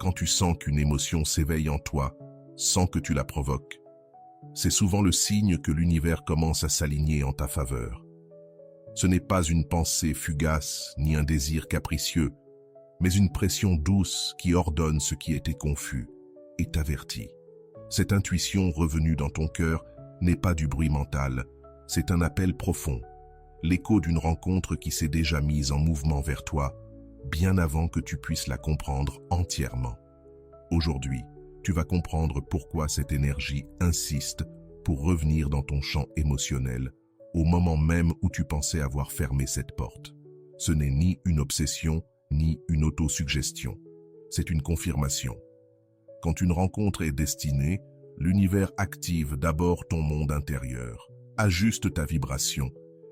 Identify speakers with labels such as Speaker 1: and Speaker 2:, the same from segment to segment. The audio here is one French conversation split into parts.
Speaker 1: quand tu sens qu'une émotion s'éveille en toi sans que tu la provoques, c'est souvent le signe que l'univers commence à s'aligner en ta faveur. Ce n'est pas une pensée fugace ni un désir capricieux, mais une pression douce qui ordonne ce qui était confus et t'avertit. Cette intuition revenue dans ton cœur n'est pas du bruit mental, c'est un appel profond, l'écho d'une rencontre qui s'est déjà mise en mouvement vers toi, bien avant que tu puisses la comprendre entièrement. Aujourd'hui, tu vas comprendre pourquoi cette énergie insiste pour revenir dans ton champ émotionnel, au moment même où tu pensais avoir fermé cette porte. Ce n'est ni une obsession, ni une autosuggestion. C'est une confirmation. Quand une rencontre est destinée, l'univers active d'abord ton monde intérieur, ajuste ta vibration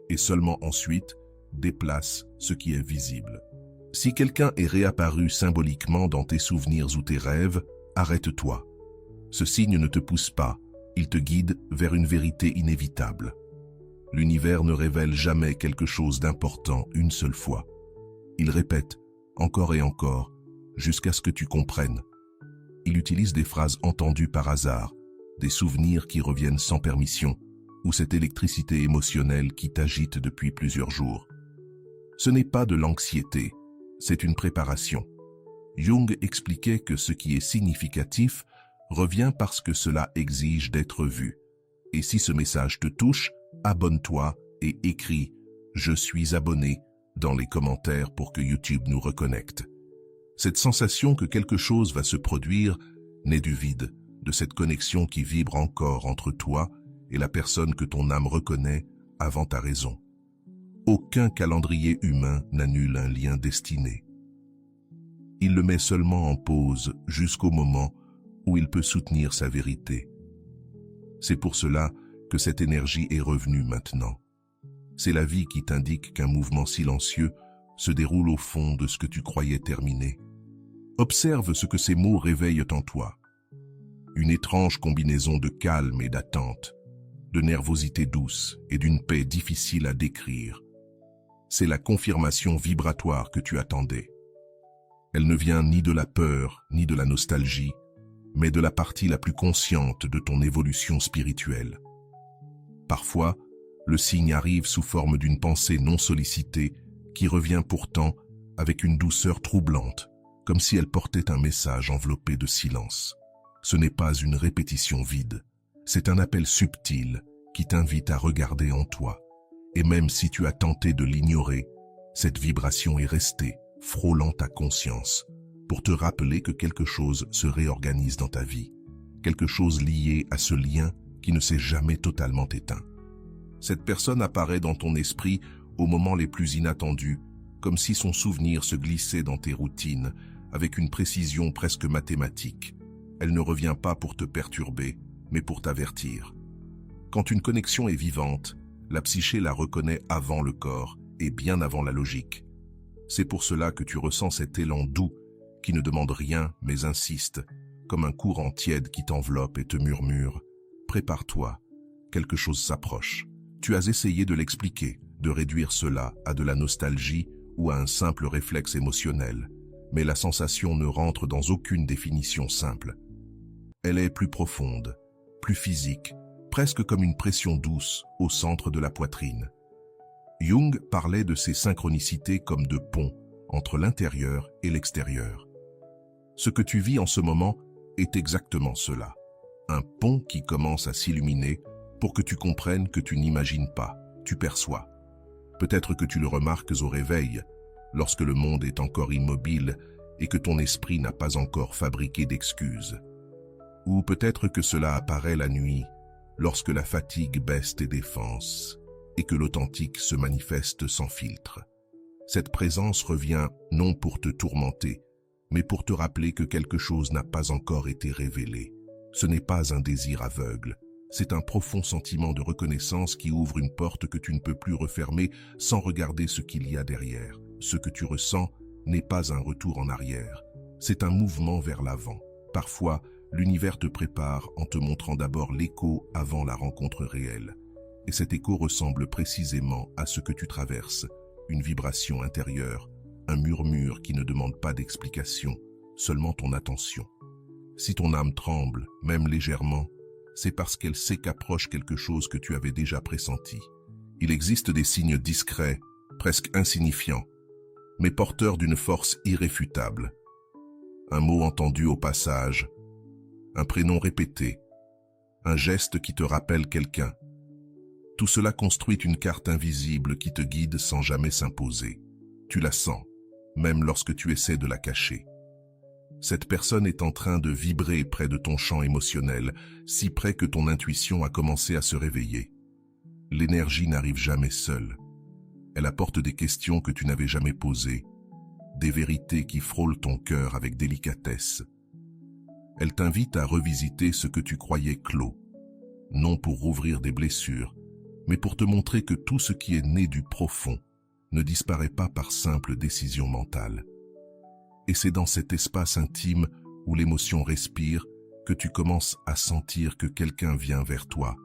Speaker 1: et seulement ensuite déplace ce qui est visible. Si quelqu'un est réapparu symboliquement dans tes souvenirs ou tes rêves, arrête-toi. Ce signe ne te pousse pas, il te guide vers une vérité inévitable. L'univers ne révèle jamais quelque chose d'important une seule fois. Il répète encore et encore, jusqu'à ce que tu comprennes. Il utilise des phrases entendues par hasard, des souvenirs qui reviennent sans permission, ou cette électricité émotionnelle qui t'agite depuis plusieurs jours. Ce n'est pas de l'anxiété, c'est une préparation. Jung expliquait que ce qui est significatif revient parce que cela exige d'être vu. Et si ce message te touche, abonne-toi et écris « Je suis abonné » dans les commentaires pour que YouTube nous reconnecte. Cette sensation que quelque chose va se produire naît du vide, de cette connexion qui vibre encore entre toi et la personne que ton âme reconnaît avant ta raison. Aucun calendrier humain n'annule un lien destiné. Il le met seulement en pause jusqu'au moment où il peut soutenir sa vérité. C'est pour cela que cette énergie est revenue maintenant. C'est la vie qui t'indique qu'un mouvement silencieux se déroule au fond de ce que tu croyais terminé. Observe ce que ces mots réveillent en toi. Une étrange combinaison de calme et d'attente, de nervosité douce et d'une paix difficile à décrire. C'est la confirmation vibratoire que tu attendais. Elle ne vient ni de la peur, ni de la nostalgie, mais de la partie la plus consciente de ton évolution spirituelle. Parfois, le signe arrive sous forme d'une pensée non sollicitée qui revient pourtant avec une douceur troublante, comme si elle portait un message enveloppé de silence. Ce n'est pas une répétition vide, c'est un appel subtil qui t'invite à regarder en toi. Et même si tu as tenté de l'ignorer, cette vibration est restée, frôlant ta conscience, pour te rappeler que quelque chose se réorganise dans ta vie, quelque chose lié à ce lien qui ne s'est jamais totalement éteint. Cette personne apparaît dans ton esprit aux moments les plus inattendus, comme si son souvenir se glissait dans tes routines, avec une précision presque mathématique. Elle ne revient pas pour te perturber, mais pour t'avertir. Quand une connexion est vivante, la psyché la reconnaît avant le corps et bien avant la logique. C'est pour cela que tu ressens cet élan doux qui ne demande rien mais insiste, comme un courant tiède qui t'enveloppe et te murmure « Prépare-toi, quelque chose s'approche ». Tu as essayé de l'expliquer, de réduire cela à de la nostalgie ou à un simple réflexe émotionnel, mais la sensation ne rentre dans aucune définition simple. Elle est plus profonde, plus physique, presque comme une pression douce au centre de la poitrine. Jung parlait de ces synchronicités comme de ponts entre l'intérieur et l'extérieur. Ce que tu vis en ce moment est exactement cela. Un pont qui commence à s'illuminer pour que tu comprennes que tu n'imagines pas, tu perçois. Peut-être que tu le remarques au réveil, lorsque le monde est encore immobile et que ton esprit n'a pas encore fabriqué d'excuses. Ou peut-être que cela apparaît la nuit, lorsque la fatigue baisse tes défenses et que l'authentique se manifeste sans filtre. Cette présence revient non pour te tourmenter, mais pour te rappeler que quelque chose n'a pas encore été révélé. Ce n'est pas un désir aveugle, c'est un profond sentiment de reconnaissance qui ouvre une porte que tu ne peux plus refermer sans regarder ce qu'il y a derrière. Ce que tu ressens n'est pas un retour en arrière, c'est un mouvement vers l'avant. Parfois, l'univers te prépare en te montrant d'abord l'écho avant la rencontre réelle. Et cet écho ressemble précisément à ce que tu traverses, une vibration intérieure, un murmure qui ne demande pas d'explication, seulement ton attention. Si ton âme tremble, même légèrement, c'est parce qu'elle sait qu'approche quelque chose que tu avais déjà pressenti. Il existe des signes discrets, presque insignifiants, mais porteurs d'une force irréfutable. Un mot entendu au passage, un prénom répété, un geste qui te rappelle quelqu'un. Tout cela construit une carte invisible qui te guide sans jamais s'imposer. Tu la sens, même lorsque tu essaies de la cacher. Cette personne est en train de vibrer près de ton champ émotionnel, si près que ton intuition a commencé à se réveiller. L'énergie n'arrive jamais seule. Elle apporte des questions que tu n'avais jamais posées, des vérités qui frôlent ton cœur avec délicatesse. Elle t'invite à revisiter ce que tu croyais clos, non pour rouvrir des blessures, mais pour te montrer que tout ce qui est né du profond ne disparaît pas par simple décision mentale. Et c'est dans cet espace intime où l'émotion respire que tu commences à sentir que quelqu'un vient vers toi,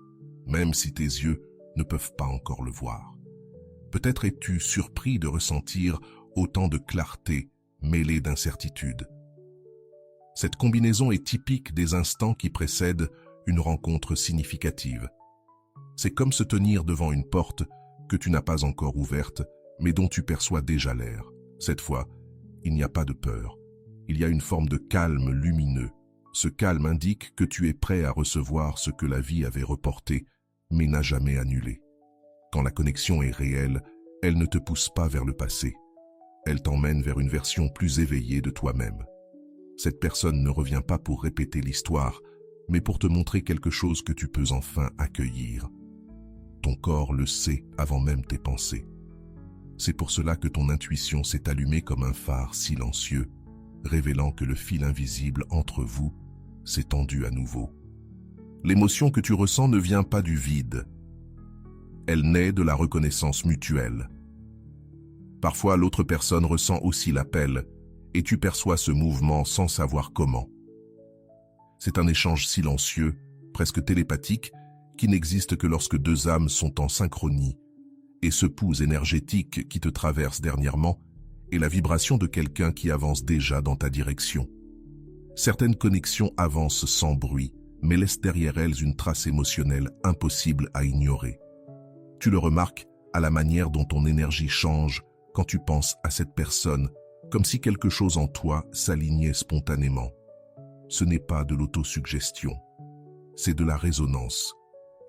Speaker 1: même si tes yeux ne peuvent pas encore le voir. Peut-être es-tu surpris de ressentir autant de clarté mêlée d'incertitude. Cette combinaison est typique des instants qui précèdent une rencontre significative. C'est comme se tenir devant une porte que tu n'as pas encore ouverte, mais dont tu perçois déjà l'air. Cette fois, il n'y a pas de peur. Il y a une forme de calme lumineux. Ce calme indique que tu es prêt à recevoir ce que la vie avait reporté, mais n'a jamais annulé. Quand la connexion est réelle, elle ne te pousse pas vers le passé. Elle t'emmène vers une version plus éveillée de toi-même. Cette personne ne revient pas pour répéter l'histoire, mais pour te montrer quelque chose que tu peux enfin accueillir. Ton corps le sait avant même tes pensées. C'est pour cela que ton intuition s'est allumée comme un phare silencieux, révélant que le fil invisible entre vous s'est tendu à nouveau. L'émotion que tu ressens ne vient pas du vide. Elle naît de la reconnaissance mutuelle. Parfois, l'autre personne ressent aussi l'appel, et tu perçois ce mouvement sans savoir comment. C'est un échange silencieux, presque télépathique, qui n'existe que lorsque deux âmes sont en synchronie, et ce pouls énergétique qui te traverse dernièrement est la vibration de quelqu'un qui avance déjà dans ta direction. Certaines connexions avancent sans bruit, mais laissent derrière elles une trace émotionnelle impossible à ignorer. Tu le remarques à la manière dont ton énergie change quand tu penses à cette personne, comme si quelque chose en toi s'alignait spontanément. Ce n'est pas de l'autosuggestion, c'est de la résonance.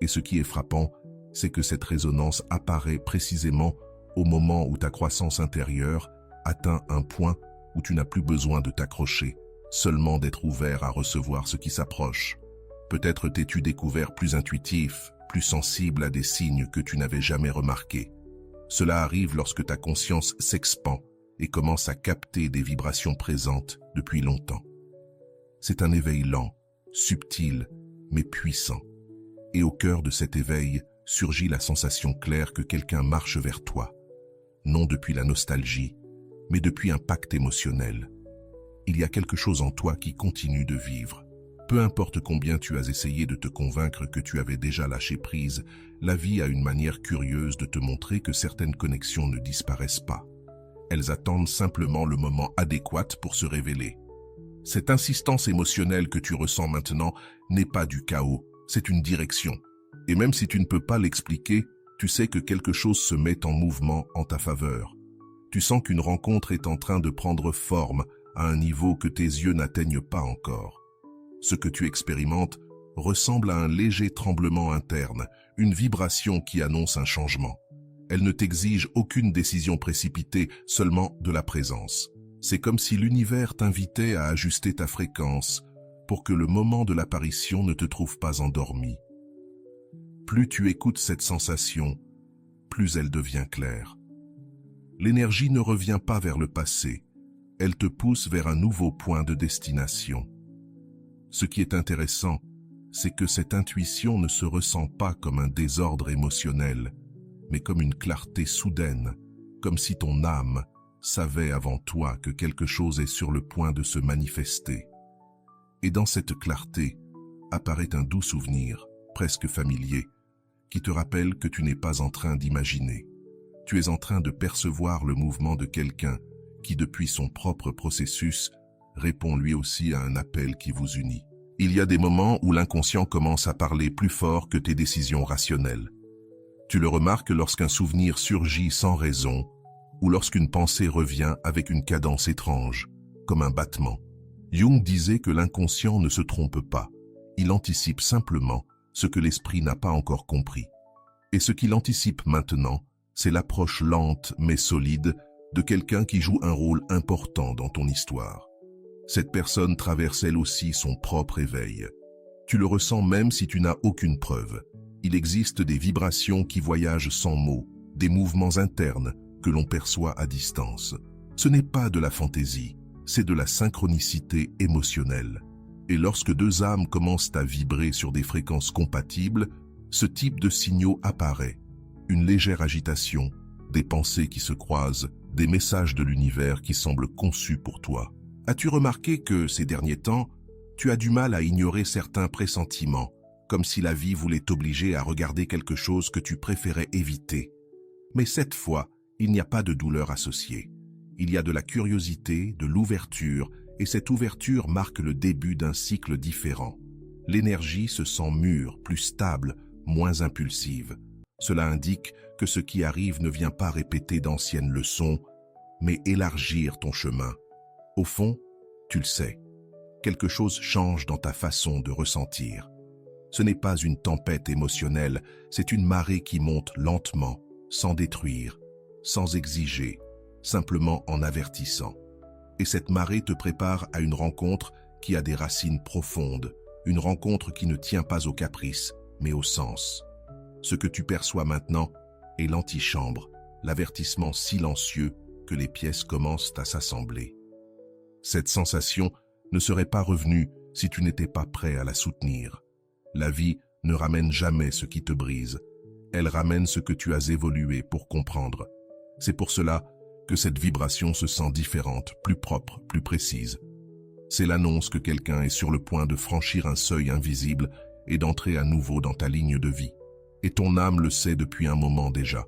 Speaker 1: Et ce qui est frappant, c'est que cette résonance apparaît précisément au moment où ta croissance intérieure atteint un point où tu n'as plus besoin de t'accrocher, seulement d'être ouvert à recevoir ce qui s'approche. Peut-être t'es-tu découvert plus intuitif, plus sensible à des signes que tu n'avais jamais remarqués. Cela arrive lorsque ta conscience s'expand et commence à capter des vibrations présentes depuis longtemps. C'est un éveil lent, subtil, mais puissant. Et au cœur de cet éveil surgit la sensation claire que quelqu'un marche vers toi, non depuis la nostalgie, mais depuis un pacte émotionnel. Il y a quelque chose en toi qui continue de vivre. Peu importe combien tu as essayé de te convaincre que tu avais déjà lâché prise, la vie a une manière curieuse de te montrer que certaines connexions ne disparaissent pas. Elles attendent simplement le moment adéquat pour se révéler. Cette insistance émotionnelle que tu ressens maintenant n'est pas du chaos, c'est une direction. Et même si tu ne peux pas l'expliquer, tu sais que quelque chose se met en mouvement en ta faveur. Tu sens qu'une rencontre est en train de prendre forme à un niveau que tes yeux n'atteignent pas encore. Ce que tu expérimentes ressemble à un léger tremblement interne, une vibration qui annonce un changement. Elle ne t'exige aucune décision précipitée, seulement de la présence. C'est comme si l'univers t'invitait à ajuster ta fréquence pour que le moment de l'apparition ne te trouve pas endormi. Plus tu écoutes cette sensation, plus elle devient claire. L'énergie ne revient pas vers le passé, elle te pousse vers un nouveau point de destination. Ce qui est intéressant, c'est que cette intuition ne se ressent pas comme un désordre émotionnel, mais comme une clarté soudaine, comme si ton âme savait avant toi que quelque chose est sur le point de se manifester. Et dans cette clarté apparaît un doux souvenir, presque familier, qui te rappelle que tu n'es pas en train d'imaginer. Tu es en train de percevoir le mouvement de quelqu'un qui, depuis son propre processus, répond lui aussi à un appel qui vous unit. Il y a des moments où l'inconscient commence à parler plus fort que tes décisions rationnelles. Tu le remarques lorsqu'un souvenir surgit sans raison ou lorsqu'une pensée revient avec une cadence étrange, comme un battement. Jung disait que l'inconscient ne se trompe pas. Il anticipe simplement ce que l'esprit n'a pas encore compris. Et ce qu'il anticipe maintenant, c'est l'approche lente mais solide de quelqu'un qui joue un rôle important dans ton histoire. Cette personne traverse elle aussi son propre éveil. Tu le ressens même si tu n'as aucune preuve. Il existe des vibrations qui voyagent sans mots, des mouvements internes que l'on perçoit à distance. Ce n'est pas de la fantaisie, c'est de la synchronicité émotionnelle. Et lorsque deux âmes commencent à vibrer sur des fréquences compatibles, ce type de signaux apparaît. Une légère agitation, des pensées qui se croisent, des messages de l'univers qui semblent conçus pour toi. As-tu remarqué que, ces derniers temps, tu as du mal à ignorer certains pressentiments, comme si la vie voulait t'obliger à regarder quelque chose que tu préférais éviter? Mais cette fois, il n'y a pas de douleur associée. Il y a de la curiosité, de l'ouverture, et cette ouverture marque le début d'un cycle différent. L'énergie se sent mûre, plus stable, moins impulsive. Cela indique que ce qui arrive ne vient pas répéter d'anciennes leçons, mais élargir ton chemin. Au fond, tu le sais, quelque chose change dans ta façon de ressentir. Ce n'est pas une tempête émotionnelle, c'est une marée qui monte lentement, sans détruire, sans exiger, simplement en avertissant. Et cette marée te prépare à une rencontre qui a des racines profondes, une rencontre qui ne tient pas au caprice, mais au sens. Ce que tu perçois maintenant est l'antichambre, l'avertissement silencieux que les pièces commencent à s'assembler. Cette sensation ne serait pas revenue si tu n'étais pas prêt à la soutenir. La vie ne ramène jamais ce qui te brise, elle ramène ce que tu as évolué pour comprendre. C'est pour cela que cette vibration se sent différente, plus propre, plus précise. C'est l'annonce que quelqu'un est sur le point de franchir un seuil invisible et d'entrer à nouveau dans ta ligne de vie. Et ton âme le sait depuis un moment déjà.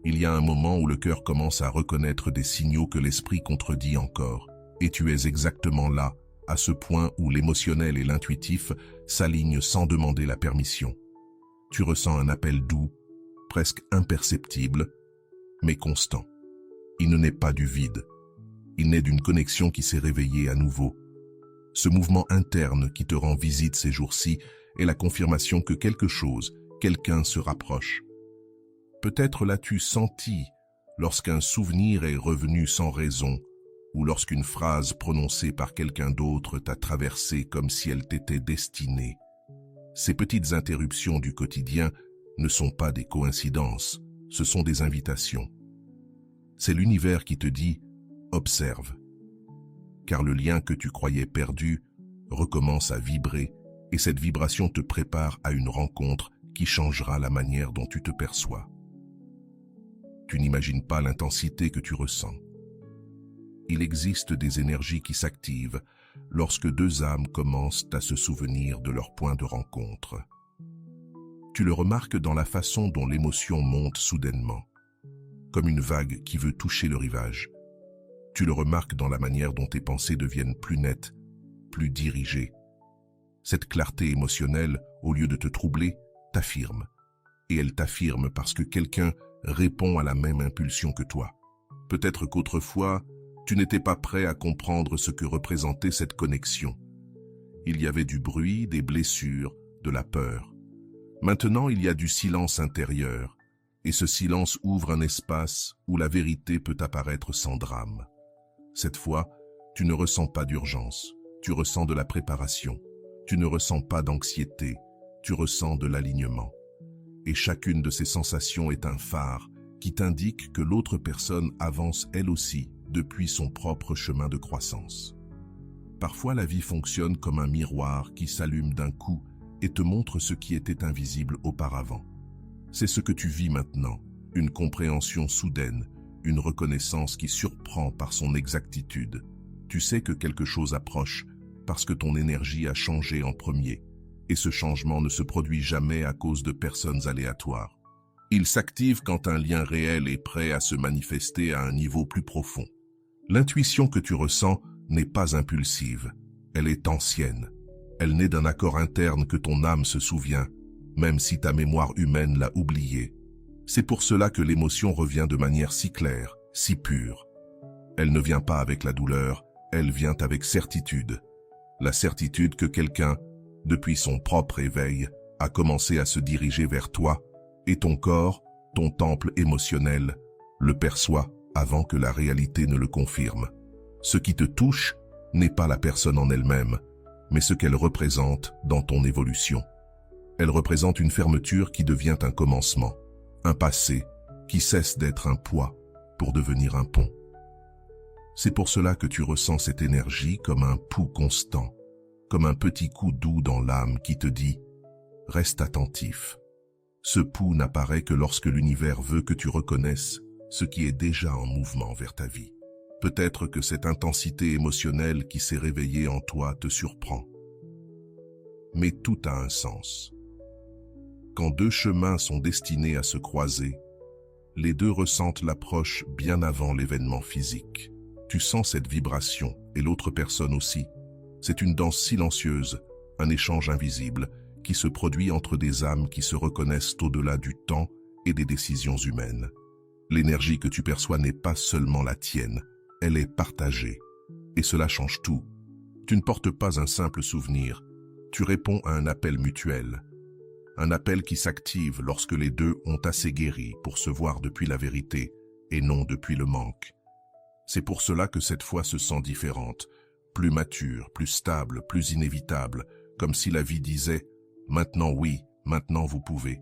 Speaker 1: Il y a un moment où le cœur commence à reconnaître des signaux que l'esprit contredit encore. Et tu es exactement là, à ce point où l'émotionnel et l'intuitif s'alignent sans demander la permission. Tu ressens un appel doux, presque imperceptible, mais constant. Il ne naît pas du vide. Il naît d'une connexion qui s'est réveillée à nouveau. Ce mouvement interne qui te rend visite ces jours-ci est la confirmation que quelque chose, quelqu'un se rapproche. Peut-être l'as-tu senti lorsqu'un souvenir est revenu sans raison, ou lorsqu'une phrase prononcée par quelqu'un d'autre t'a traversé comme si elle t'était destinée. Ces petites interruptions du quotidien ne sont pas des coïncidences, ce sont des invitations. C'est l'univers qui te dit « observe », car le lien que tu croyais perdu recommence à vibrer et cette vibration te prépare à une rencontre qui changera la manière dont tu te perçois. Tu n'imagines pas l'intensité que tu ressens. Il existe des énergies qui s'activent lorsque deux âmes commencent à se souvenir de leur point de rencontre. Tu le remarques dans la façon dont l'émotion monte soudainement, comme une vague qui veut toucher le rivage. Tu le remarques dans la manière dont tes pensées deviennent plus nettes, plus dirigées. Cette clarté émotionnelle, au lieu de te troubler, t'affirme. Et elle t'affirme parce que quelqu'un répond à la même impulsion que toi. Peut-être qu'autrefois, tu n'étais pas prêt à comprendre ce que représentait cette connexion. Il y avait du bruit, des blessures, de la peur. Maintenant, il y a du silence intérieur, et ce silence ouvre un espace où la vérité peut apparaître sans drame. Cette fois, tu ne ressens pas d'urgence, tu ressens de la préparation. Tu ne ressens pas d'anxiété, tu ressens de l'alignement. Et chacune de ces sensations est un phare qui t'indique que l'autre personne avance elle aussi depuis son propre chemin de croissance. Parfois, la vie fonctionne comme un miroir qui s'allume d'un coup et te montre ce qui était invisible auparavant. C'est ce que tu vis maintenant, une compréhension soudaine, une reconnaissance qui surprend par son exactitude. Tu sais que quelque chose approche parce que ton énergie a changé en premier, et ce changement ne se produit jamais à cause de personnes aléatoires. Il s'active quand un lien réel est prêt à se manifester à un niveau plus profond. L'intuition que tu ressens n'est pas impulsive, elle est ancienne. Elle naît d'un accord interne que ton âme se souvient, même si ta mémoire humaine l'a oublié. C'est pour cela que l'émotion revient de manière si claire, si pure. Elle ne vient pas avec la douleur, elle vient avec certitude. La certitude que quelqu'un, depuis son propre éveil, a commencé à se diriger vers toi, et ton corps, ton temple émotionnel, le perçoit avant que la réalité ne le confirme. Ce qui te touche n'est pas la personne en elle-même, mais ce qu'elle représente dans ton évolution. Elle représente une fermeture qui devient un commencement, un passé qui cesse d'être un poids pour devenir un pont. C'est pour cela que tu ressens cette énergie comme un pouls constant, comme un petit coup doux dans l'âme qui te dit « Reste attentif ». Ce pouls n'apparaît que lorsque l'univers veut que tu reconnaisses ce qui est déjà en mouvement vers ta vie. Peut-être que cette intensité émotionnelle qui s'est réveillée en toi te surprend. Mais tout a un sens. Quand deux chemins sont destinés à se croiser, les deux ressentent l'approche bien avant l'événement physique. Tu sens cette vibration, et l'autre personne aussi. C'est une danse silencieuse, un échange invisible, qui se produit entre des âmes qui se reconnaissent au-delà du temps et des décisions humaines. L'énergie que tu perçois n'est pas seulement la tienne, elle est partagée. Et cela change tout. Tu ne portes pas un simple souvenir, tu réponds à un appel mutuel. Un appel qui s'active lorsque les deux ont assez guéri pour se voir depuis la vérité et non depuis le manque. C'est pour cela que cette foi se sent différente, plus mature, plus stable, plus inévitable, comme si la vie disait « Maintenant oui, maintenant vous pouvez ».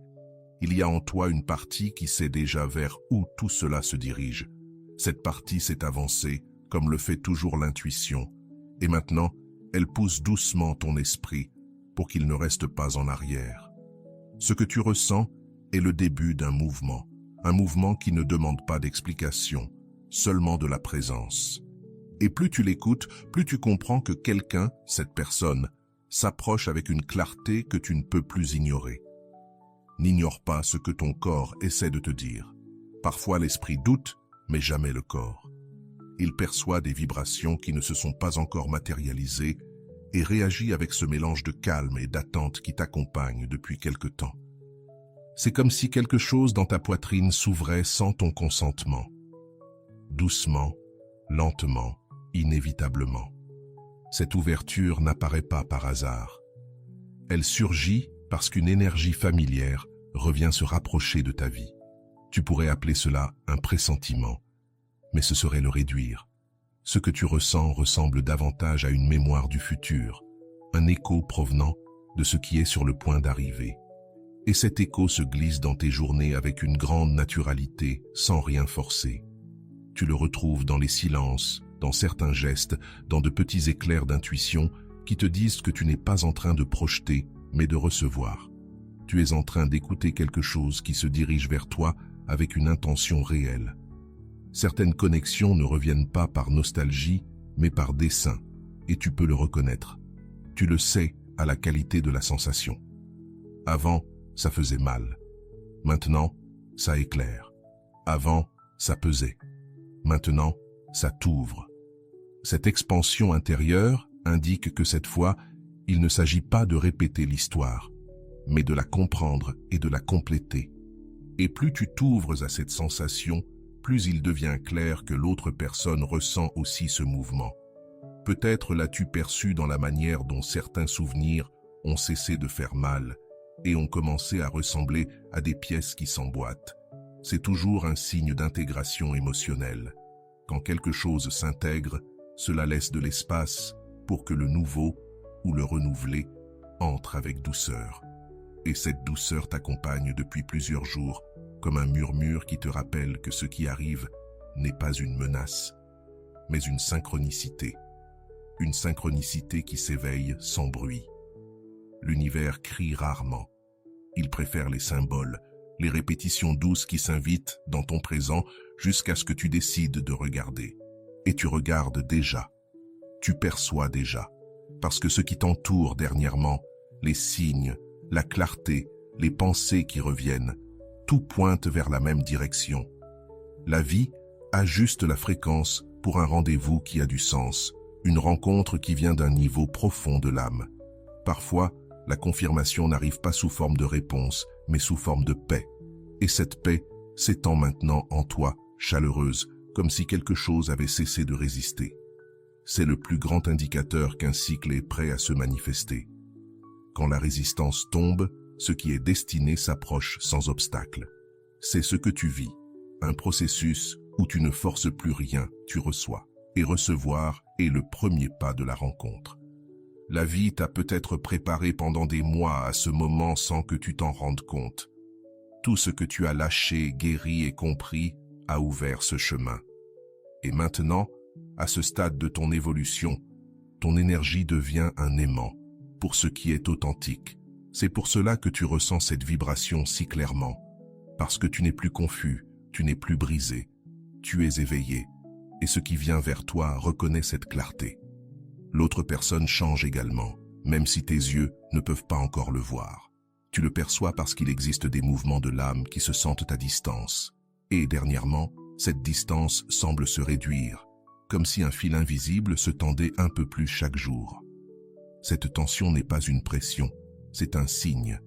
Speaker 1: Il y a en toi une partie qui sait déjà vers où tout cela se dirige. Cette partie s'est avancée, comme le fait toujours l'intuition, et maintenant, elle pousse doucement ton esprit pour qu'il ne reste pas en arrière. Ce que tu ressens est le début d'un mouvement qui ne demande pas d'explication, seulement de la présence. Et plus tu l'écoutes, plus tu comprends que quelqu'un, cette personne, s'approche avec une clarté que tu ne peux plus ignorer. N'ignore pas ce que ton corps essaie de te dire. Parfois l'esprit doute, mais jamais le corps. Il perçoit des vibrations qui ne se sont pas encore matérialisées et réagit avec ce mélange de calme et d'attente qui t'accompagne depuis quelque temps. C'est comme si quelque chose dans ta poitrine s'ouvrait sans ton consentement. Doucement, lentement, inévitablement. Cette ouverture n'apparaît pas par hasard. Elle surgit parce qu'une énergie familière revient se rapprocher de ta vie. Tu pourrais appeler cela un pressentiment, mais ce serait le réduire. Ce que tu ressens ressemble davantage à une mémoire du futur, un écho provenant de ce qui est sur le point d'arriver. Et cet écho se glisse dans tes journées avec une grande naturalité, sans rien forcer. Tu le retrouves dans les silences, dans certains gestes, dans de petits éclairs d'intuition qui te disent que tu n'es pas en train de projeter, mais de recevoir. Tu es en train d'écouter quelque chose qui se dirige vers toi avec une intention réelle. Certaines connexions ne reviennent pas par nostalgie, mais par dessein, et tu peux le reconnaître. Tu le sais à la qualité de la sensation. Avant, ça faisait mal. Maintenant, ça éclaire. Avant, ça pesait. Maintenant, ça t'ouvre. Cette expansion intérieure indique que cette fois, il ne s'agit pas de répéter l'histoire, mais de la comprendre et de la compléter. Et plus tu t'ouvres à cette sensation, plus il devient clair que l'autre personne ressent aussi ce mouvement. Peut-être l'as-tu perçu dans la manière dont certains souvenirs ont cessé de faire mal et ont commencé à ressembler à des pièces qui s'emboîtent. C'est toujours un signe d'intégration émotionnelle. Quand quelque chose s'intègre, cela laisse de l'espace pour que le nouveau ou le renouvelé entre avec douceur. Et cette douceur t'accompagne depuis plusieurs jours, comme un murmure qui te rappelle que ce qui arrive n'est pas une menace, mais une synchronicité. Une synchronicité qui s'éveille sans bruit. L'univers crie rarement. Il préfère les symboles, les répétitions douces qui s'invitent dans ton présent jusqu'à ce que tu décides de regarder. Et tu regardes déjà. Tu perçois déjà. Parce que ce qui t'entoure dernièrement, les signes, la clarté, les pensées qui reviennent, tout pointe vers la même direction. La vie ajuste la fréquence pour un rendez-vous qui a du sens, Une rencontre qui vient d'un niveau profond de l'âme. Parfois, la confirmation n'arrive pas sous forme de réponse, mais sous forme de paix. Et cette paix s'étend maintenant en toi, chaleureuse, comme si quelque chose avait cessé de résister. C'est le plus grand indicateur qu'un cycle est prêt à se manifester. Quand la résistance tombe, ce qui est destiné s'approche sans obstacle. C'est ce que tu vis, un processus où tu ne forces plus rien, tu reçois. Et recevoir est le premier pas de la rencontre. La vie t'a peut-être préparé pendant des mois à ce moment sans que tu t'en rendes compte. Tout ce que tu as lâché, guéri et compris a ouvert ce chemin. Et maintenant, à ce stade de ton évolution, ton énergie devient un aimant pour ce qui est authentique. C'est pour cela que tu ressens cette vibration si clairement. Parce que tu n'es plus confus, tu n'es plus brisé, tu es éveillé. Et ce qui vient vers toi reconnaît cette clarté. L'autre personne change également, même si tes yeux ne peuvent pas encore le voir. Tu le perçois parce qu'il existe des mouvements de l'âme qui se sentent à distance. Et dernièrement, cette distance semble se réduire, comme si un fil invisible se tendait un peu plus chaque jour. Cette tension n'est pas une pression, c'est un signe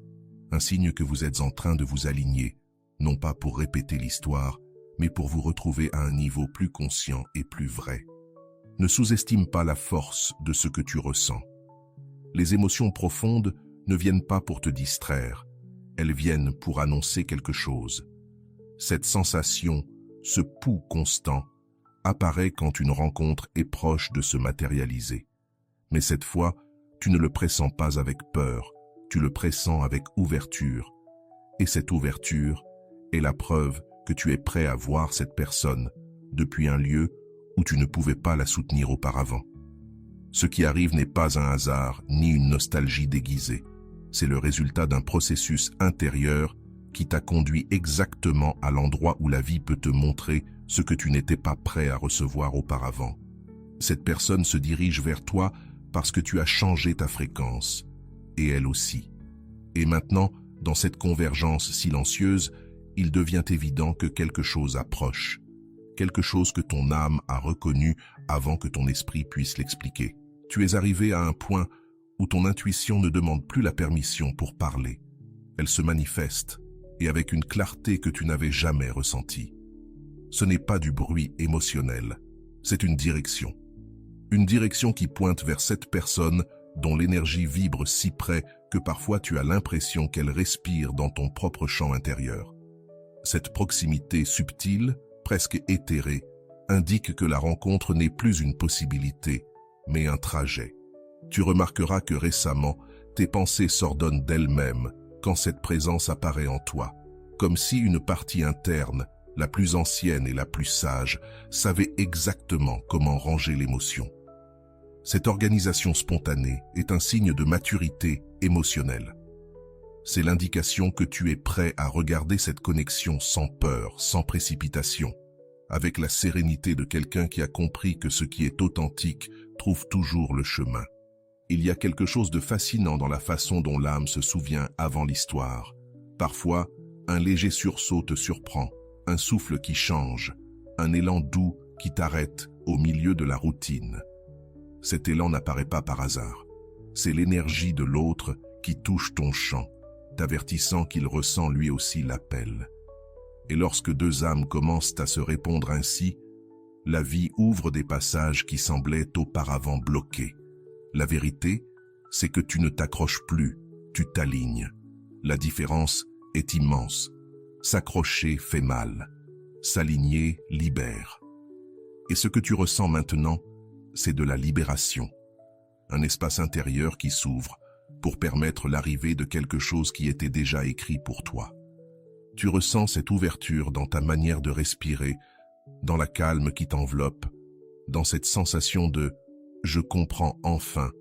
Speaker 1: que vous êtes en train de vous aligner, non pas pour répéter l'histoire, mais pour vous retrouver à un niveau plus conscient et plus vrai. Ne sous-estime pas la force de ce que tu ressens. Les émotions profondes ne viennent pas pour te distraire, elles viennent pour annoncer quelque chose. Cette sensation, ce pouls constant, apparaît quand une rencontre est proche de se matérialiser. Mais cette fois, tu ne le pressens pas avec peur, tu le pressens avec ouverture. Et cette ouverture est la preuve que tu es prêt à voir cette personne depuis un lieu où tu ne pouvais pas la soutenir auparavant. Ce qui arrive n'est pas un hasard ni une nostalgie déguisée. C'est le résultat d'un processus intérieur qui t'a conduit exactement à l'endroit où la vie peut te montrer ce que tu n'étais pas prêt à recevoir auparavant. Cette personne se dirige vers toi parce que tu as changé ta fréquence, et elle aussi. Et maintenant, dans cette convergence silencieuse, il devient évident que quelque chose approche, quelque chose que ton âme a reconnu avant que ton esprit puisse l'expliquer. Tu es arrivé à un point où ton intuition ne demande plus la permission pour parler. Elle se manifeste, et avec une clarté que tu n'avais jamais ressentie. Ce n'est pas du bruit émotionnel, c'est une direction. Une direction qui pointe vers cette personne dont l'énergie vibre si près que parfois tu as l'impression qu'elle respire dans ton propre champ intérieur. Cette proximité subtile, presque éthérée, indique que la rencontre n'est plus une possibilité, mais un trajet. Tu remarqueras que récemment, tes pensées s'ordonnent d'elles-mêmes quand cette présence apparaît en toi, comme si une partie interne, la plus ancienne et la plus sage, savait exactement comment ranger l'émotion. Cette organisation spontanée est un signe de maturité émotionnelle. C'est l'indication que tu es prêt à regarder cette connexion sans peur, sans précipitation, avec la sérénité de quelqu'un qui a compris que ce qui est authentique trouve toujours le chemin. Il y a quelque chose de fascinant dans la façon dont l'âme se souvient avant l'histoire. Parfois, un léger sursaut te surprend, un souffle qui change, un élan doux qui t'arrête au milieu de la routine. Cet élan n'apparaît pas par hasard. C'est l'énergie de l'autre qui touche ton champ, t'avertissant qu'il ressent lui aussi l'appel. Et lorsque deux âmes commencent à se répondre ainsi, la vie ouvre des passages qui semblaient auparavant bloqués. La vérité, c'est que tu ne t'accroches plus, tu t'alignes. La différence est immense. S'accrocher fait mal. S'aligner libère. Et ce que tu ressens maintenant, c'est de la libération. Un espace intérieur qui s'ouvre pour permettre l'arrivée de quelque chose qui était déjà écrit pour toi. Tu ressens cette ouverture dans ta manière de respirer, dans la calme qui t'enveloppe, dans cette sensation de « je comprends enfin »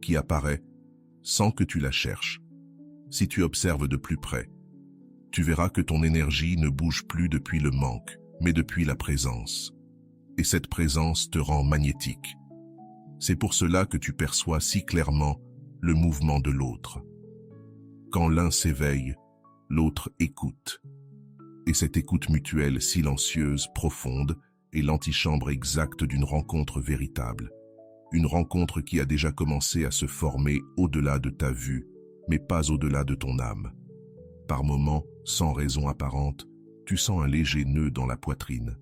Speaker 1: qui apparaît sans que tu la cherches. Si tu observes de plus près, tu verras que ton énergie ne bouge plus depuis le manque, mais depuis la présence. Et cette présence te rend magnétique. C'est pour cela que tu perçois si clairement le mouvement de l'autre. Quand l'un s'éveille, l'autre écoute. Et cette écoute mutuelle silencieuse, profonde, est l'antichambre exacte d'une rencontre véritable. une rencontre qui a déjà commencé à se former au-delà de ta vue, mais pas au-delà de ton âme. Par moments, sans raison apparente, tu sens un léger nœud dans la poitrine.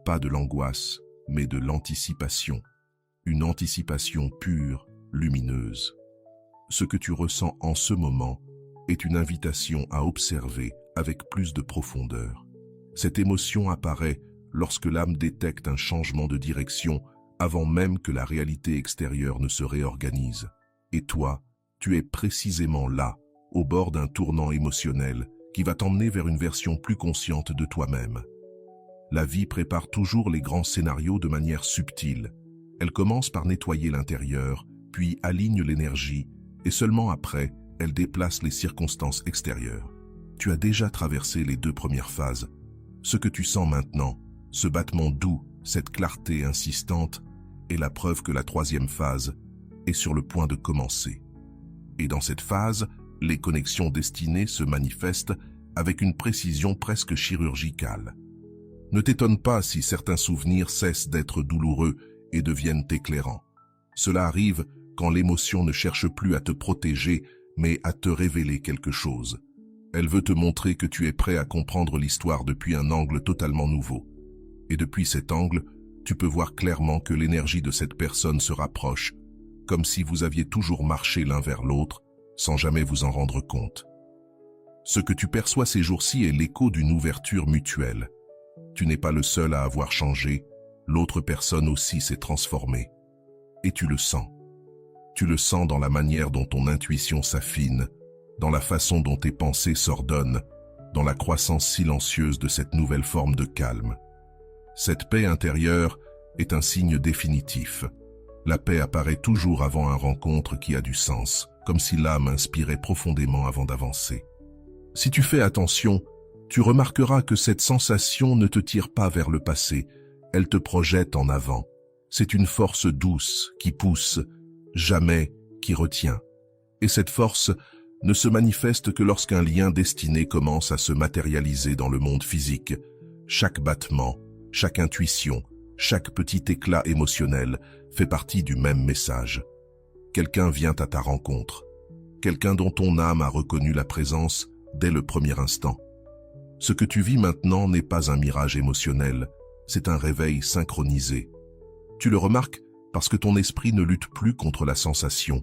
Speaker 1: Pas de l'angoisse, mais de l'anticipation. Une anticipation pure, lumineuse. Ce que tu ressens en ce moment est une invitation à observer avec plus de profondeur. Cette émotion apparaît lorsque l'âme détecte un changement de direction avant même que la réalité extérieure ne se réorganise. Et toi, tu es précisément là, au bord d'un tournant émotionnel qui va t'emmener vers une version plus consciente de toi-même. La vie prépare toujours les grands scénarios de manière subtile. Elle commence par nettoyer l'intérieur, puis aligne l'énergie, et seulement après, elle déplace les circonstances extérieures. Tu as déjà traversé les 2 premières phases. Ce que tu sens maintenant, ce battement doux, cette clarté insistante, est la preuve que la 3e phase est sur le point de commencer. Et dans cette phase, les connexions destinées se manifestent avec une précision presque chirurgicale. Ne t'étonne pas si certains souvenirs cessent d'être douloureux et deviennent éclairants. Cela arrive quand l'émotion ne cherche plus à te protéger, mais à te révéler quelque chose. Elle veut te montrer que tu es prêt à comprendre l'histoire depuis un angle totalement nouveau. Et depuis cet angle, tu peux voir clairement que l'énergie de cette personne se rapproche, comme si vous aviez toujours marché l'un vers l'autre, sans jamais vous en rendre compte. Ce que tu perçois ces jours-ci est l'écho d'une ouverture mutuelle. Tu n'es pas le seul à avoir changé, l'autre personne aussi s'est transformée. Et tu le sens. Tu le sens dans la manière dont ton intuition s'affine, dans la façon dont tes pensées s'ordonnent, dans la croissance silencieuse de cette nouvelle forme de calme. Cette paix intérieure est un signe définitif. La paix apparaît toujours avant une rencontre qui a du sens, comme si l'âme inspirait profondément avant d'avancer. Si tu fais attention, tu remarqueras que cette sensation ne te tire pas vers le passé, elle te projette en avant. C'est une force douce qui pousse, jamais qui retient. Et cette force ne se manifeste que lorsqu'un lien destiné commence à se matérialiser dans le monde physique. Chaque battement, chaque intuition, chaque petit éclat émotionnel fait partie du même message. Quelqu'un vient à ta rencontre, quelqu'un dont ton âme a reconnu la présence dès le premier instant. Ce que tu vis maintenant n'est pas un mirage émotionnel, c'est un réveil synchronisé. Tu le remarques parce que ton esprit ne lutte plus contre la sensation,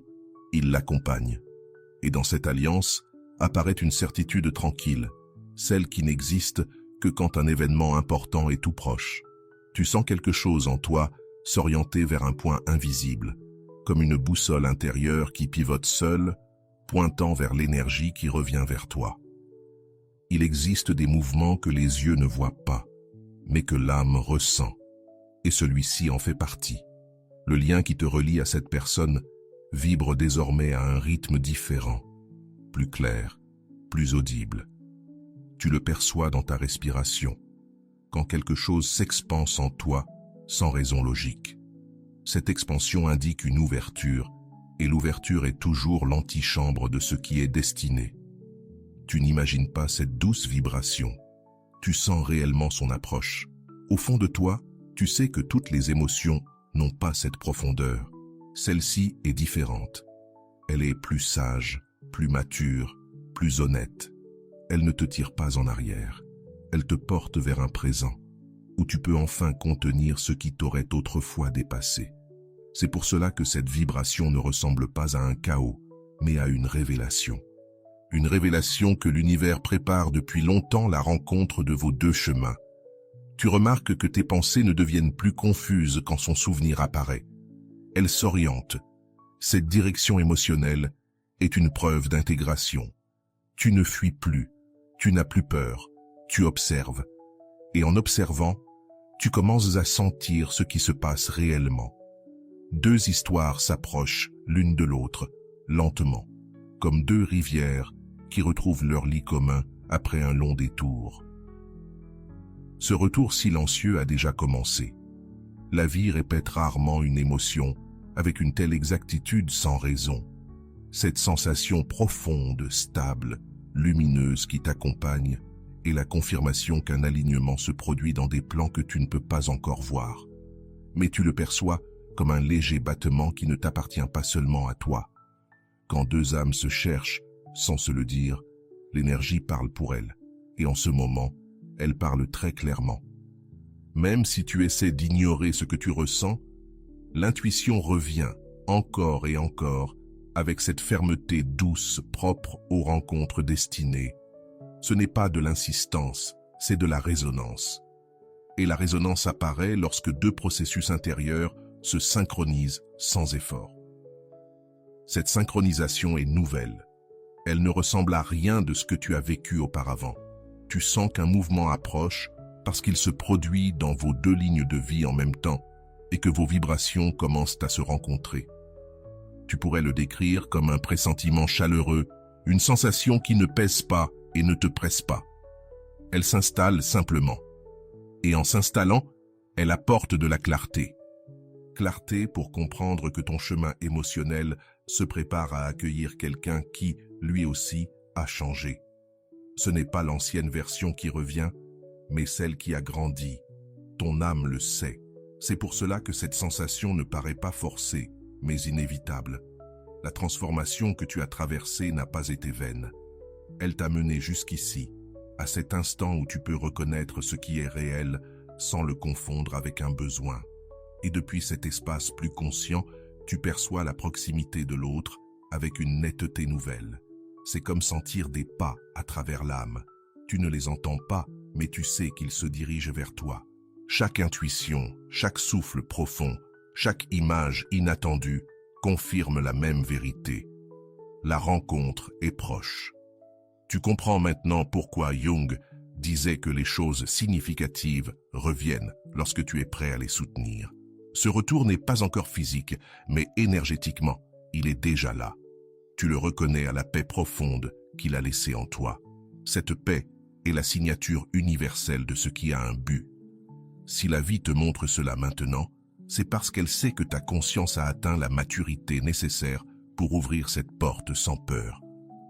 Speaker 1: il l'accompagne. Et dans cette alliance apparaît une certitude tranquille, celle qui n'existe que quand un événement important est tout proche. Tu sens quelque chose en toi s'orienter vers un point invisible, comme une boussole intérieure qui pivote seule, pointant vers l'énergie qui revient vers toi. Il existe des mouvements que les yeux ne voient pas, mais que l'âme ressent, et celui-ci en fait partie. Le lien qui te relie à cette personne vibre désormais à un rythme différent, plus clair, plus audible. Tu le perçois dans ta respiration, quand quelque chose s'expanse en toi sans raison logique. Cette expansion indique une ouverture, et l'ouverture est toujours l'antichambre de ce qui est destiné. Tu n'imagines pas cette douce vibration. Tu sens réellement son approche. Au fond de toi, tu sais que toutes les émotions n'ont pas cette profondeur. Celle-ci est différente. Elle est plus sage, plus mature, plus honnête. Elle ne te tire pas en arrière. Elle te porte vers un présent, où tu peux enfin contenir ce qui t'aurait autrefois dépassé. C'est pour cela que cette vibration ne ressemble pas à un chaos, mais à une révélation. Une révélation que l'univers prépare depuis longtemps la rencontre de vos 2 chemins. Tu remarques que tes pensées ne deviennent plus confuses quand son souvenir apparaît. Elles s'orientent. Cette direction émotionnelle est une preuve d'intégration. Tu ne fuis plus, tu n'as plus peur, tu observes. Et en observant, tu commences à sentir ce qui se passe réellement. 2 histoires s'approchent l'une de l'autre, lentement, comme 2 rivières qui retrouvent leur lit commun après un long détour. Ce retour silencieux a déjà commencé. La vie répète rarement une émotion avec une telle exactitude sans raison. Cette sensation profonde, stable, lumineuse qui t'accompagne est la confirmation qu'un alignement se produit dans des plans que tu ne peux pas encore voir. Mais tu le perçois comme un léger battement qui ne t'appartient pas seulement à toi. Quand deux âmes se cherchent, sans se le dire, l'énergie parle pour elles, et en ce moment, elle parle très clairement. Même si tu essaies d'ignorer ce que tu ressens, l'intuition revient encore et encore avec cette fermeté douce propre aux rencontres destinées. Ce n'est pas de l'insistance, c'est de la résonance. Et la résonance apparaît lorsque deux processus intérieurs se synchronisent sans effort. Cette synchronisation est nouvelle. Elle ne ressemble à rien de ce que tu as vécu auparavant. Tu sens qu'un mouvement approche parce qu'il se produit dans vos deux lignes de vie en même temps et que vos vibrations commencent à se rencontrer. Tu pourrais le décrire comme un pressentiment chaleureux, une sensation qui ne pèse pas et ne te presse pas. Elle s'installe simplement. Et en s'installant, elle apporte de la clarté. Clarté pour comprendre que ton chemin émotionnel se prépare à accueillir quelqu'un qui, lui aussi, a changé. Ce n'est pas l'ancienne version qui revient, mais celle qui a grandi. Ton âme le sait. C'est pour cela que cette sensation ne paraît pas forcée, mais inévitable. La transformation que tu as traversée n'a pas été vaine. Elle t'a mené jusqu'ici, à cet instant où tu peux reconnaître ce qui est réel sans le confondre avec un besoin. Et depuis cet espace plus conscient, tu perçois la proximité de l'autre avec une netteté nouvelle. C'est comme sentir des pas à travers l'âme. Tu ne les entends pas, mais tu sais qu'ils se dirigent vers toi. Chaque intuition, chaque souffle profond, chaque image inattendue confirme la même vérité. La rencontre est proche. Tu comprends maintenant pourquoi Jung disait que les choses significatives reviennent lorsque tu es prêt à les soutenir. Ce retour n'est pas encore physique, mais énergétiquement, il est déjà là. Tu le reconnais à la paix profonde qu'il a laissée en toi. Cette paix est la signature universelle de ce qui a un but. Si la vie te montre cela maintenant, c'est parce qu'elle sait que ta conscience a atteint la maturité nécessaire pour ouvrir cette porte sans peur.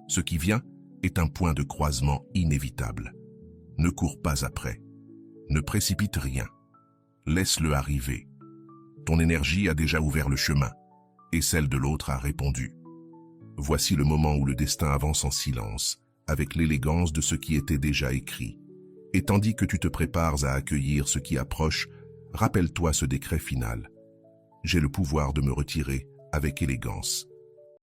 Speaker 1: Ce qui vient est un point de croisement inévitable. Ne cours pas après. Ne précipite rien. Laisse-le arriver. Ton énergie a déjà ouvert le chemin, et celle de l'autre a répondu. Voici le moment où le destin avance en silence, avec l'élégance de ce qui était déjà écrit. Et tandis que tu te prépares à accueillir ce qui approche, rappelle-toi ce décret final. J'ai le pouvoir de me retirer avec élégance.